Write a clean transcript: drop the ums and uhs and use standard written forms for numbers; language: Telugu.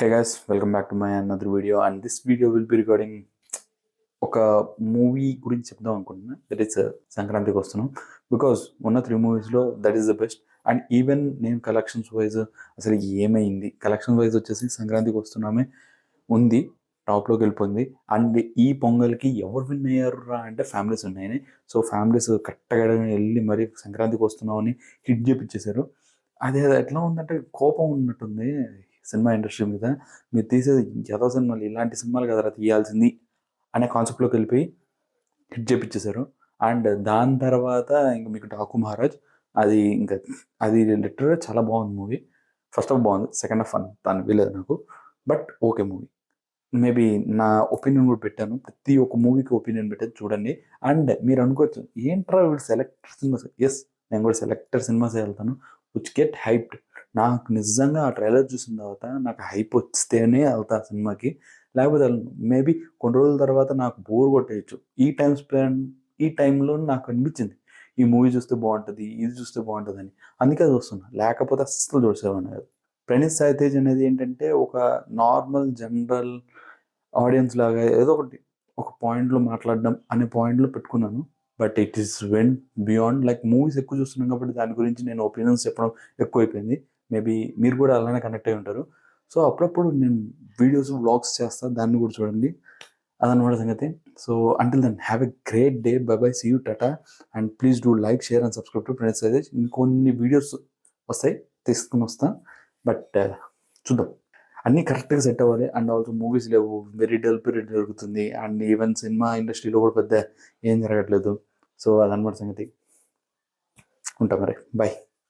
Hey guys, welcome back to my another video, and this video will be regarding ఒక మూవీ గురించి చెప్దాం అనుకుంటున్నా. దట్ ఈస్ సంక్రాంతికి వస్తున్నాం. బికాస్ ఉన్న 3 మూవీస్లో that is the best. And even నేను కలెక్షన్స్ వైజ్ అసలు ఏమైంది, కలెక్షన్ వైజ్ వచ్చేసి సంక్రాంతికి వస్తున్నామే ఉంది, టాప్లోకి వెళ్ళిపోయింది. అండ్ ఈ పొంగల్కి ఎవరు విన్ అయ్యారు అంటే ఫ్యామిలీస్ ఉన్నాయని. సో ఫ్యామిలీస్ కరెక్ట్గా వెళ్ళి మరి సంక్రాంతికి వస్తున్నామని హిట్ చేపించేశారు. అదే ఎట్లా ఉందంటే కోపం ఉన్నట్టుంది సినిమా ఇండస్ట్రీ మీద. మీరు తీసేది ఏదో సినిమాలు, ఇలాంటి సినిమాలు కదరా తీయాల్సింది అనే కాన్సెప్ట్లోకి వెళ్ళిపోయి హిట్ చేపించేశారు. అండ్ దాని తర్వాత ఇంక మీకు డాకు మహారాజ్, అది లిటరల్గా చాలా బాగుంది మూవీ. ఫస్ట్ హాఫ్ బాగుంది, సెకండ్ హాఫ్ దాన్ని వీలేదు నాకు, బట్ ఓకే మూవీ. మేబీ నా ఒపీనియన్ కూడా పెట్టాను, ప్రతి ఒక్క మూవీకి ఒపీనియన్ పెట్టాను, చూడండి. అండ్ మీరు అనుకోవచ్చు ఏంట్రా వీడు సెలెక్టర్ సినిమాస్. ఎస్, నేను కూడా సెలెక్టర్ సినిమాసే వెళ్తాను, విచ్ గెట్ హైప్డ్. నాకు నిజంగా ఆ ట్రైలర్ చూసిన తర్వాత నాకు హైప్ వస్తేనే వెళ్తా సినిమాకి, లేకపోతే మేబీ కొన్ని రోజుల తర్వాత నాకు బోర్ కొట్టేయచ్చు. ఈ టైంలో నాకు అనిపించింది ఈ మూవీ చూస్తే బాగుంటుంది, ఇది చూస్తే బాగుంటుంది అని, అందుకే చూస్తున్నా. లేకపోతే అస్సలు చూసేవాడిని కాదు. ప్రణీత్ సాయితేజ్ అనేది ఏంటంటే ఒక నార్మల్ జనరల్ ఆడియన్స్ లాగా ఏదో ఒకటి ఒక పాయింట్లో మాట్లాడడం అనే పాయింట్లో పెట్టుకున్నాను. But it is vent beyond. Like movies ఎక్కువ చూస్తున్నాం కాబట్టి దాని గురించి నేను ఒపీనియన్స్ చెప్పడం ఎక్కువైపోయింది. మేబీ మీరు కూడా అలానే కనెక్ట్ అయి ఉంటారు. సో అప్పుడప్పుడు నేను వీడియోస్ వ్లాగ్స్ చేస్తాను, దాన్ని కూడా చూడండి. అదనమాట సంగతి. So until then have a great day. Bye bye, see you, tata. And please do like, share and subscribe to Praneeth Saitej. ఇంకొన్ని వీడియోస్ వస్తాయి, తీసుకుని వస్తాను. బట్ చూద్దాం, అన్నీ కరెక్ట్గా సెట్ అవ్వాలి. అండ్ ఆల్సో మూవీస్ లేవు, వెరీ డల్ పీరియడ్ జరుగుతుంది. అండ్ ఈవెన్ సినిమా ఇండస్ట్రీలో కూడా పెద్ద ఏం జరగట్లేదు. సో అదనమాట సంగతి. ఉంటాం మరి, బాయ్.